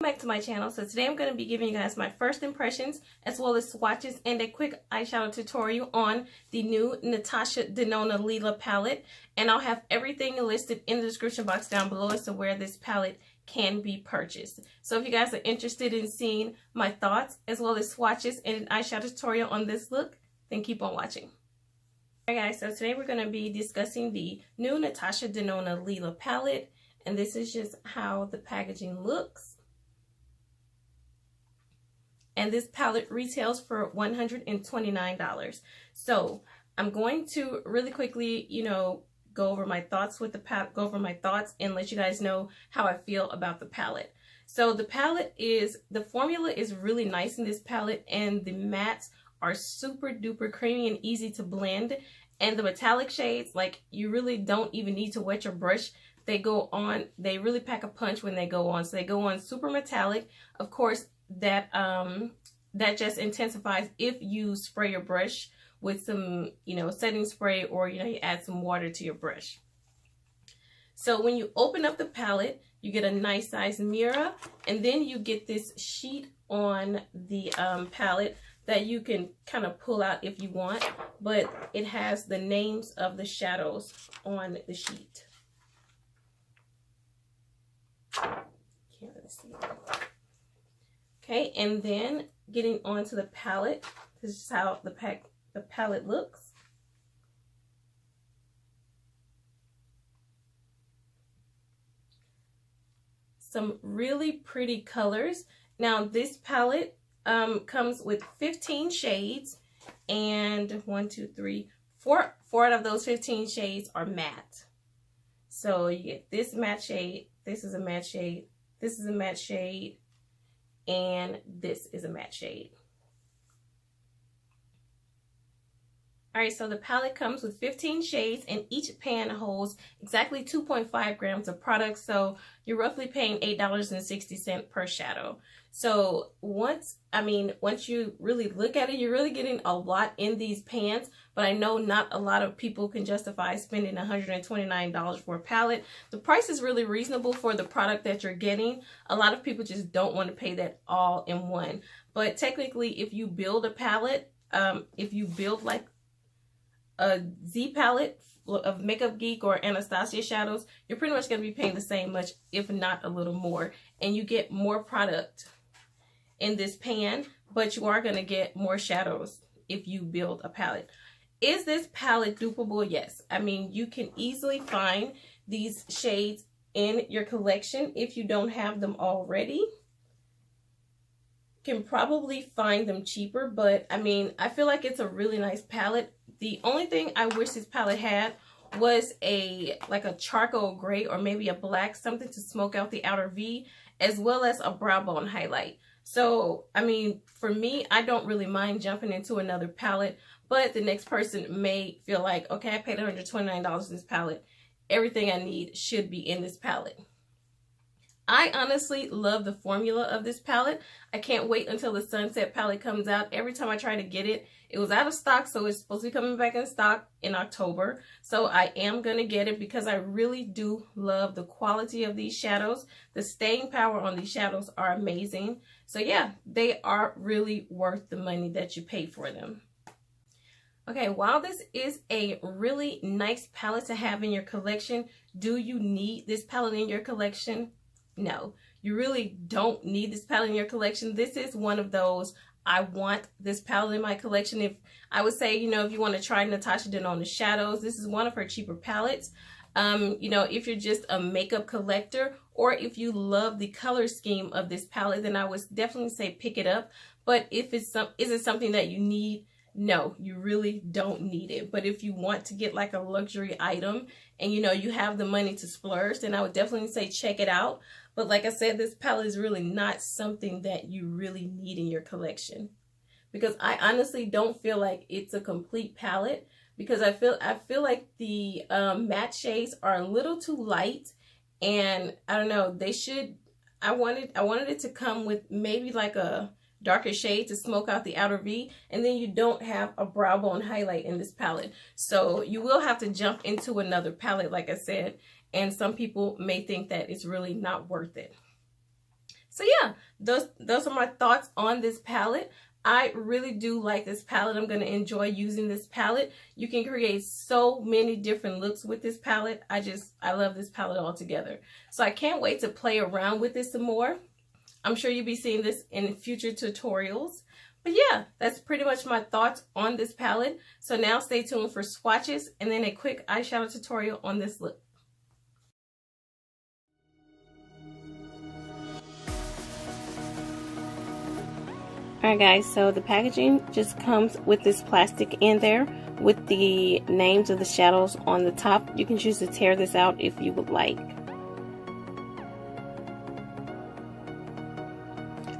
Back to my channel. So today I'm going to be giving you guys my first impressions as well as swatches and a quick eyeshadow tutorial on the new Natasha Denona Lila palette, and I'll have everything listed in the description box down below as to where this palette can be purchased. So if you guys are interested in seeing my thoughts as well as swatches and an eyeshadow tutorial on this look, then keep on watching. Alright guys, so today we're going to be discussing the new Natasha Denona Lila palette, and this is just how the packaging looks. And this palette retails for $129. So I'm going to really quickly, go over my thoughts with the palette, and let you guys know how I feel about the palette. So the formula is really nice in this palette, and the mattes are super duper creamy and easy to blend. And the metallic shades, like, you really don't even need to wet your brush. They go on, they really pack a punch when they go on. So they go on super metallic. Of course, that just intensifies if you spray your brush with some, setting spray, or, you add some water to your brush. So when you open up the palette, you get a nice size mirror, and then you get this sheet on the palette that you can kind of pull out if you want, but it has the names of the shadows on the sheet. Can't really see it. Okay, and then getting onto the palette, this is how the palette looks. Some really pretty colors. Now this palette comes with 15 shades, and 4 out of those 15 shades are matte. So you get this matte shade, this is a matte shade, this is a matte shade, and this is a matte shade. Alright, so the palette comes with 15 shades, and each pan holds exactly 2.5 grams of product, so you're roughly paying $8.60 per shadow. So once you really look at it, you're really getting a lot in these pans, but I know not a lot of people can justify spending $129 for a palette. The price is really reasonable for the product that you're getting. A lot of people just don't want to pay that all in one. But technically, if you build a palette, if you build like a Z palette of Makeup Geek or Anastasia shadows, you're pretty much going to be paying the same much, if not a little more, and you get more product in this pan, but you are going to get more shadows if you build a palette. Is this palette dupable? Yes. I mean, you can easily find these shades in your collection if you don't have them already. You can probably find them cheaper, but I mean, I feel like it's a really nice palette. The only thing I wish this palette had was like a charcoal gray or maybe a black, something to smoke out the outer V, as well as a brow bone highlight. So, I mean, for me, I don't really mind jumping into another palette, but the next person may feel like, okay, I paid $129 in this palette. Everything I need should be in this palette. I honestly love the formula of this palette. I can't wait until the Sunset palette comes out. Every time I try to get it, it was out of stock, so it's supposed to be coming back in stock in October. So I am going to get it because I really do love the quality of these shadows. The staying power on these shadows are amazing. So yeah, they are really worth the money that you pay for them. Okay, while this is a really nice palette to have in your collection, do you need this palette in your collection? No, you really don't need this palette in your collection. This is one of those, I want this palette in my collection. If I would say, if you want to try Natasha Denona shadows, this is one of her cheaper palettes. If you're just a makeup collector, or if you love the color scheme of this palette, then I would definitely say pick it up. But if is it something that you need? No, you really don't need it. But if you want to get like a luxury item and you have the money to splurge, then I would definitely say check it out. But like I said, this palette is really not something that you really need in your collection, because I honestly don't feel like it's a complete palette, because I feel like the matte shades are a little too light, and I don't know, I wanted it to come with maybe like a darker shade to smoke out the outer V, and then you don't have a brow bone highlight in this palette. So you will have to jump into another palette, like I said, and some people may think that it's really not worth it. So yeah, those are my thoughts on this palette. I really do like this palette. I'm going to enjoy using this palette. You can create so many different looks with this palette. I love this palette altogether. So I can't wait to play around with this some more. I'm sure you'll be seeing this in future tutorials. But yeah, that's pretty much my thoughts on this palette. So now stay tuned for swatches and then a quick eyeshadow tutorial on this look. Alright guys, so the packaging just comes with this plastic in there with the names of the shadows on the top. You can choose to tear this out if you would like.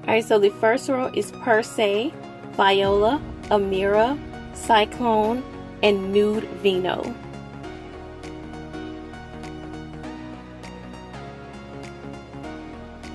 Alright, so the first row is Per Se, Viola, Amira, Cyclone, and Nude Vino.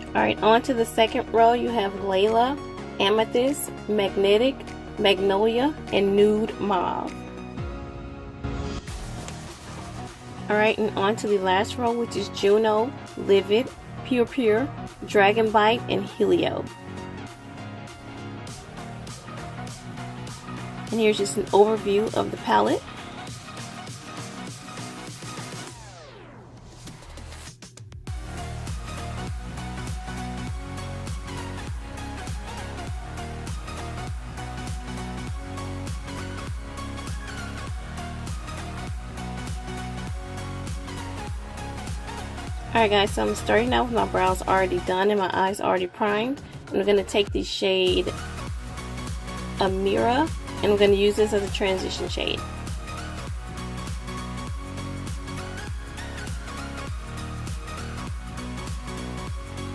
Alright, on to the second row you have Layla, Amethyst, Magnetic, Magnolia, and Nude Mauve. Alright, and on to the last row, which is Juno, Livid, Pure Pure, Dragon Bite, and Helio. And here's just an overview of the palette. Alright guys, so I'm starting out with my brows already done and my eyes already primed. I'm going to take the shade Amira and I'm going to use this as a transition shade.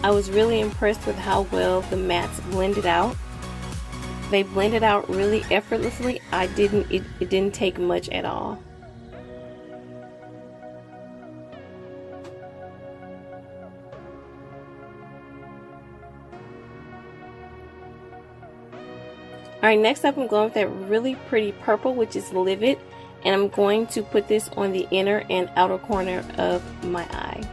I was really impressed with how well the mattes blended out. They blended out really effortlessly. It didn't take much at all. Alright, next up I'm going with that really pretty purple, which is Livid, and I'm going to put this on the inner and outer corner of my eye.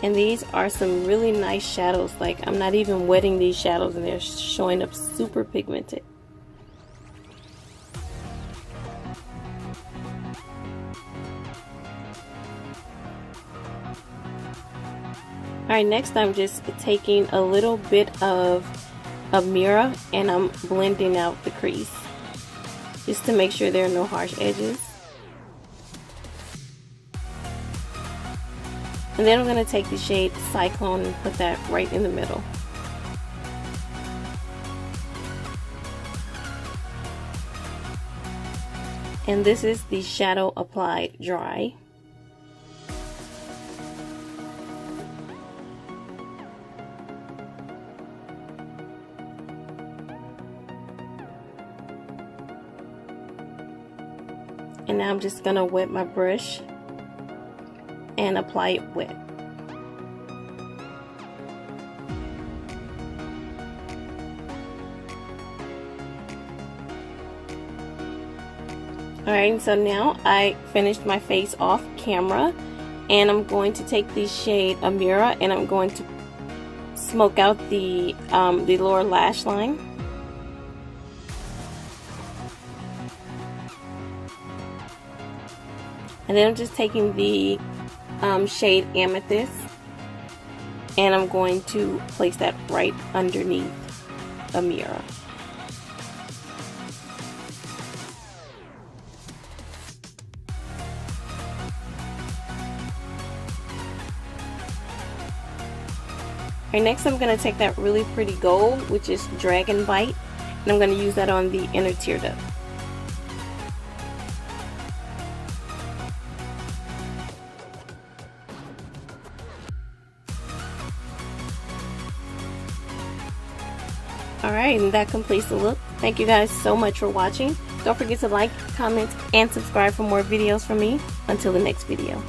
And these are some really nice shadows. Like, I'm not even wetting these shadows and they're showing up super pigmented. Alright, next I'm just taking a little bit of Amira and I'm blending out the crease just to make sure there are no harsh edges. And then I'm going to take the shade Cyclone and put that right in the middle. And this is the Shadow Applied Dry. And now I'm just going to wet my brush and apply it wet. Alright, so now I finished my face off camera and I'm going to take the shade Amira and I'm going to smoke out the lower lash line. And then I'm just taking the shade Amethyst and I'm going to place that right underneath Amira. Alright, next I'm going to take that really pretty gold, which is Dragon Bite, and I'm going to use that on the inner tear duct. Alright, and that completes the look. Thank you guys so much for watching. Don't forget to like, comment, and subscribe for more videos from me. Until the next video.